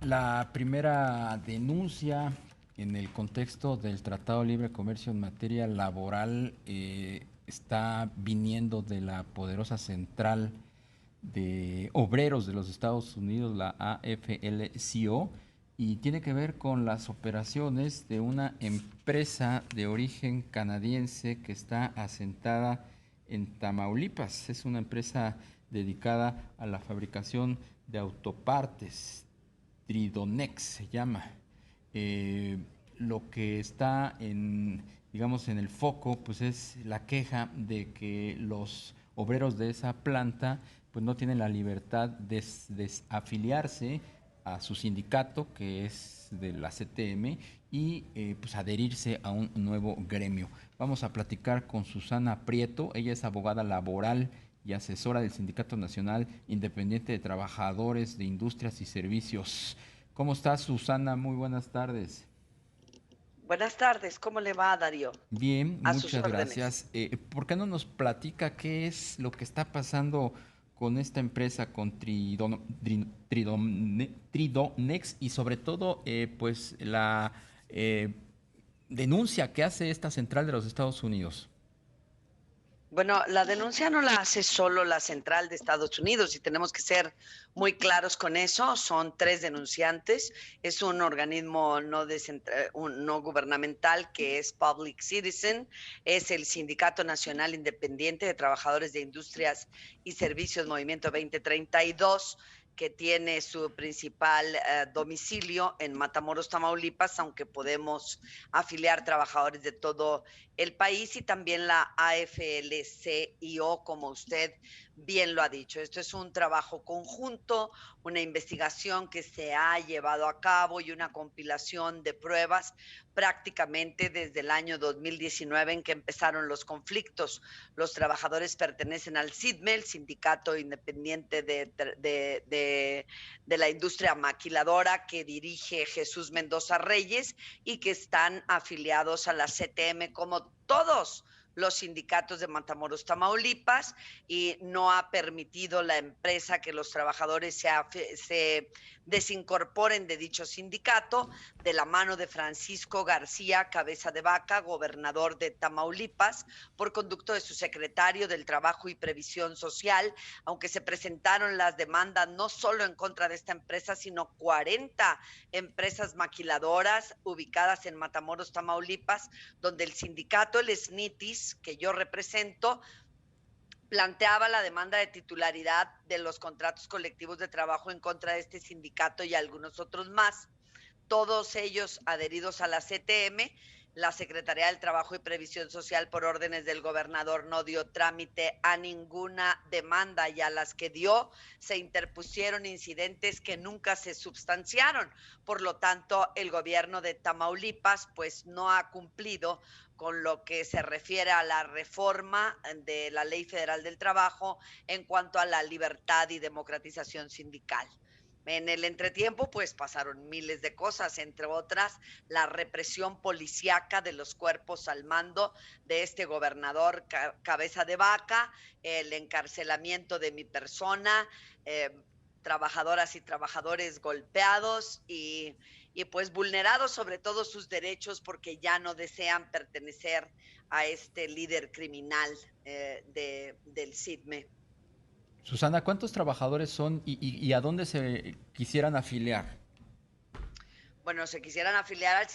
La primera denuncia en el contexto del Tratado de Libre Comercio en materia laboral está viniendo de la poderosa central de obreros de los Estados Unidos, la AFL-CIO, y tiene que ver con las operaciones de una empresa de origen canadiense que está asentada en Tamaulipas. Es una empresa dedicada a la fabricación de autopartes. Tridonex se llama. Eh, lo que está digamos, en el foco, pues es la queja de que los obreros de esa planta, pues no tienen la libertad de afiliarse a su sindicato, que es de la CTM, y pues adherirse a un nuevo gremio. Vamos a platicar con Susana Prieto. Ella es abogada laboral y asesora del Sindicato Nacional Independiente de Trabajadores de Industrias y Servicios. ¿Cómo estás, Susana? Muy buenas tardes. Buenas tardes, ¿cómo le va, Darío? Bien, A sus muchas órdenes. gracias. ¿Por qué no nos platica qué es lo que está pasando con esta empresa, con Tridonex, y sobre todo, pues la eh, denuncia que hace esta central de los Estados Unidos? Bueno, la denuncia no la hace solo la Central de Estados Unidos y tenemos que ser muy claros con eso. Son tres denunciantes. Es un organismo no gubernamental que es Public Citizen. Es el Sindicato Nacional Independiente de Trabajadores de Industrias y Servicios Movimiento 2032, que tiene su principal domicilio en Matamoros, Tamaulipas, aunque podemos afiliar trabajadores de todo el país, y también la AFL-CIO, como usted bien lo ha dicho. Esto es un trabajo conjunto, una investigación que se ha llevado a cabo y una compilación de pruebas prácticamente desde el año 2019 en que empezaron los conflictos. Los trabajadores pertenecen al SIDME, el Sindicato Independiente de la Industria Maquiladora, que dirige Jesús Mendoza Reyes, y que están afiliados a la CTM como todos los sindicatos de Matamoros, Tamaulipas, y no ha permitido la empresa que los trabajadores se desincorporen de dicho sindicato, de la mano de Francisco García Cabeza de Vaca, gobernador de Tamaulipas, por conducto de su secretario del Trabajo y Previsión Social, aunque se presentaron las demandas no solo en contra de esta empresa, sino 40 empresas maquiladoras ubicadas en Matamoros, Tamaulipas, donde el sindicato, el SNITIS, que yo represento, planteaba la demanda de titularidad de los contratos colectivos de trabajo en contra de este sindicato y algunos otros más, todos ellos adheridos a la CTM. La Secretaría del Trabajo y Previsión Social, por órdenes del gobernador, no dio trámite a ninguna demanda, y a las que dio se interpusieron incidentes que nunca se substanciaron. Por lo tanto, el gobierno de Tamaulipas pues no ha cumplido con lo que se refiere a la reforma de la Ley Federal del Trabajo en cuanto a la libertad y democratización sindical. En el entretiempo, pues pasaron miles de cosas, entre otras la represión policíaca de los cuerpos al mando de este gobernador Cabeza de Vaca, el encarcelamiento de mi persona, trabajadoras y trabajadores golpeados y pues vulnerados sobre todo sus derechos porque ya no desean pertenecer a este líder criminal del SIDME. Susana, ¿cuántos trabajadores son y a dónde se quisieran afiliar? Bueno, se quisieran afiliar al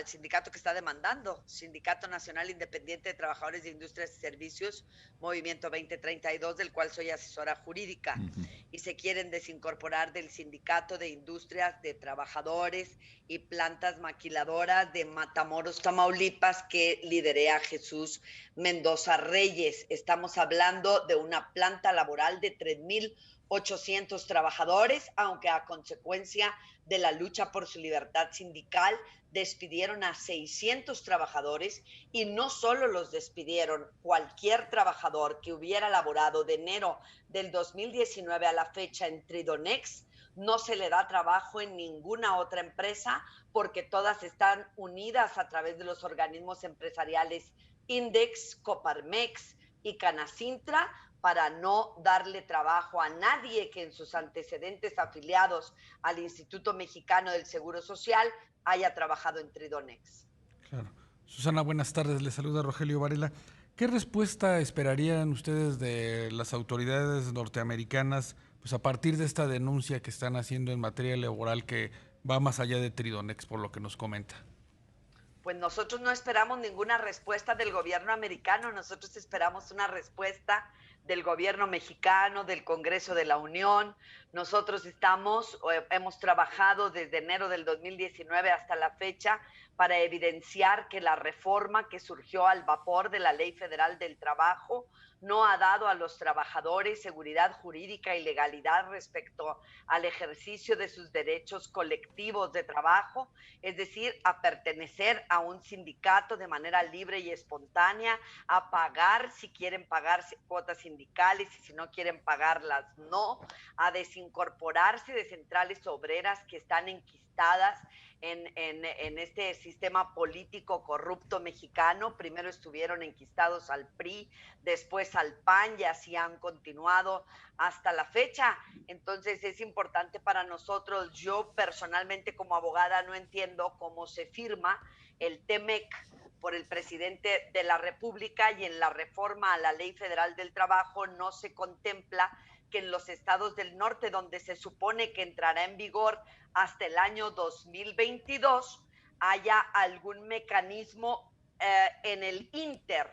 sindicato que está demandando, Sindicato Nacional Independiente de Trabajadores de Industrias y Servicios, Movimiento 2032, del cual soy asesora jurídica, Ujú. y se quieren desincorporar del Sindicato de Industrias de Trabajadores y Plantas Maquiladoras de Matamoros, Tamaulipas, que liderea Jesús Mendoza Reyes. Estamos hablando de una planta laboral de 3,800 trabajadores, aunque a consecuencia de la lucha por su libertad sindical despidieron a 600 trabajadores, y no solo los despidieron, cualquier trabajador que hubiera laborado de enero del 2019 a la fecha en Tridonex no se le da trabajo en ninguna otra empresa, porque todas están unidas a través de los organismos empresariales Index, Coparmex y Canacintra para no darle trabajo a nadie que en sus antecedentes afiliados al Instituto Mexicano del Seguro Social haya trabajado en Tridonex. Claro. Susana, buenas tardes. Le saluda Rogelio Varela. ¿Qué respuesta esperarían ustedes de las autoridades norteamericanas pues a partir de esta denuncia que están haciendo en materia laboral que va más allá de Tridonex, por lo que nos comenta? Pues nosotros no esperamos ninguna respuesta del gobierno americano, nosotros esperamos una respuesta del gobierno mexicano, del Congreso de la Unión. Nosotros hemos trabajado desde enero del 2019 hasta la fecha para evidenciar que la reforma que surgió al vapor de la Ley Federal del Trabajo no ha dado a los trabajadores seguridad jurídica y legalidad respecto al ejercicio de sus derechos colectivos de trabajo, es decir, a pertenecer a un sindicato de manera libre y espontánea, a pagar si quieren pagar cuotas sindicales y si no quieren pagarlas no, a desincorporarse de centrales obreras que están enquistadas en este sistema político corrupto mexicano. Primero estuvieron enquistados al PRI, después al PAN y así han continuado hasta la fecha. Entonces es importante para nosotros, yo personalmente como abogada no entiendo cómo se firma el TEMEC por el presidente de la República y en la reforma a la Ley Federal del Trabajo no se contempla que en los estados del norte, donde se supone que entrará en vigor hasta el año 2022, haya algún mecanismo en el inter,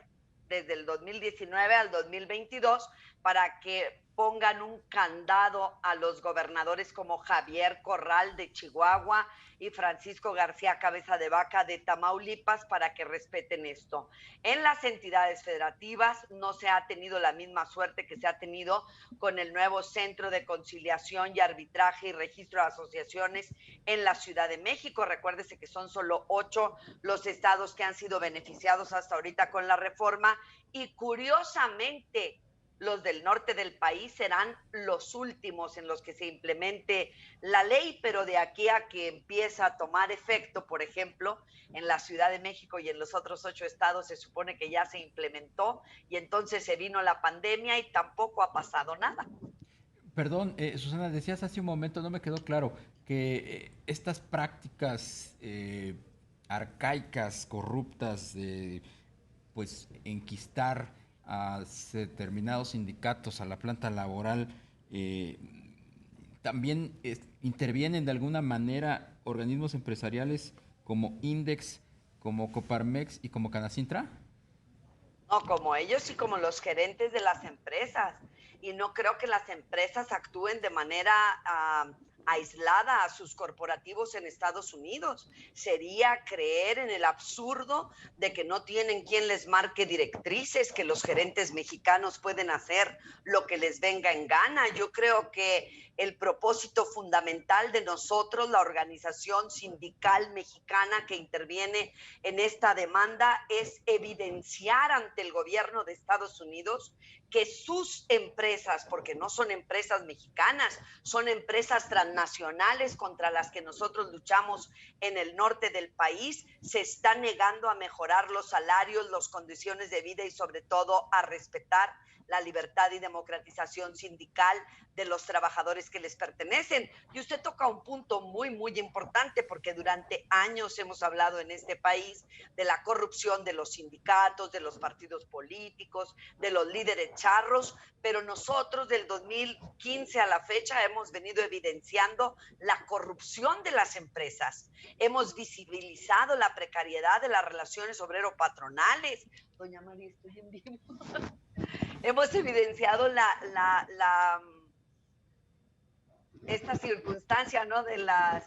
desde el 2019 al 2022, para que pongan un candado a los gobernadores como Javier Corral de Chihuahua y Francisco García Cabeza de Vaca de Tamaulipas para que respeten esto. En las entidades federativas no se ha tenido la misma suerte que se ha tenido con el nuevo Centro de Conciliación y Arbitraje y Registro de Asociaciones en la Ciudad de México. Recuérdese que son solo 8 los estados que han sido beneficiados hasta ahorita con la reforma y curiosamente los del norte del país serán los últimos en los que se implemente la ley, pero de aquí a que empieza a tomar efecto, por ejemplo, en la Ciudad de México y en los otros 8 estados se supone que ya se implementó y entonces se vino la pandemia y tampoco ha pasado nada. Perdón, Susana, decías hace un momento, no me quedó claro, que estas prácticas arcaicas, corruptas, de pues enquistar a determinados sindicatos, a la planta laboral, eh, también intervienen de alguna manera organismos empresariales como Index, como Coparmex y como Canacintra. No, como ellos y como los gerentes de las empresas. Y no creo que las empresas actúen de manera aislada a sus corporativos en Estados Unidos. Sería creer en el absurdo de que no tienen quien les marque directrices, que los gerentes mexicanos pueden hacer lo que les venga en gana. Yo creo que el propósito fundamental de nosotros, la organización sindical mexicana que interviene en esta demanda, es evidenciar ante el gobierno de Estados Unidos que sus empresas, porque no son empresas mexicanas, son empresas transnacionales contra las que nosotros luchamos en el norte del país, se están negando a mejorar los salarios, las condiciones de vida y sobre todo a respetar la libertad y democratización sindical de los trabajadores que les pertenecen. Y usted toca un punto muy, muy importante, porque durante años hemos hablado en este país de la corrupción de los sindicatos, de los partidos políticos, de los líderes charros, pero nosotros del 2015 a la fecha hemos venido evidenciando la corrupción de las empresas. Hemos visibilizado la precariedad de las relaciones obrero-patronales. Doña María, estoy en vivo. Hemos evidenciado esta circunstancia, ¿no? De las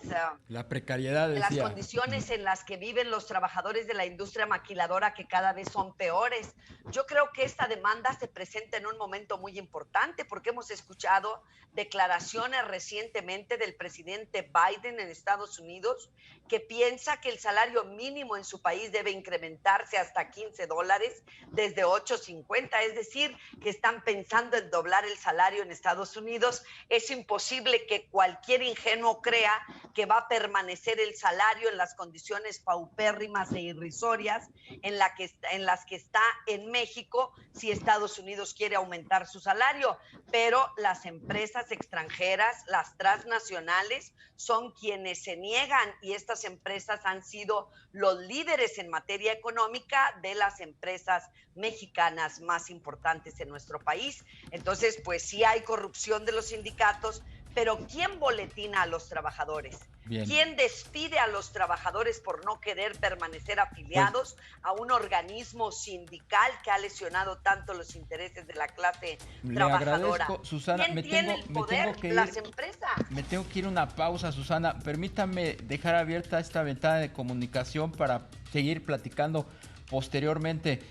la precariedad, de las condiciones en las que viven los trabajadores de la industria maquiladora, que cada vez son peores. Yo creo que esta demanda se presenta en un momento muy importante porque hemos escuchado declaraciones recientemente del presidente Biden en Estados Unidos que piensa que el salario mínimo en su país debe incrementarse hasta $15 desde $8.50, es decir, que están pensando en doblar el salario en Estados Unidos. Es imposible que cualquier ingenuo crea que va a permanecer el salario en las condiciones paupérrimas e irrisorias en las que está en México si Estados Unidos quiere aumentar su salario. Pero las empresas extranjeras, las transnacionales, son quienes se niegan, y estas empresas han sido los líderes en materia económica de las empresas mexicanas más importantes en nuestro país. Entonces, pues sí hay corrupción de los sindicatos, pero ¿quién boletina a los trabajadores? Bien. ¿Quién despide a los trabajadores por no querer permanecer afiliados a un organismo sindical que ha lesionado tanto los intereses de la clase trabajadora? Agradezco, Susana. ¿Quién tiene el poder? Las empresas. Me tengo que ir a una pausa, Susana. Permítame dejar abierta esta ventana de comunicación para seguir platicando posteriormente.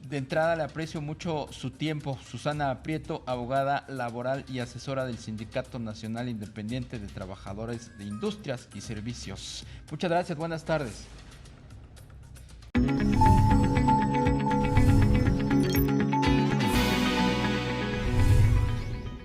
De entrada le aprecio mucho su tiempo. Susana Prieto, abogada laboral y asesora del Sindicato Nacional Independiente de Trabajadores de Industrias y Servicios. Muchas gracias, buenas tardes.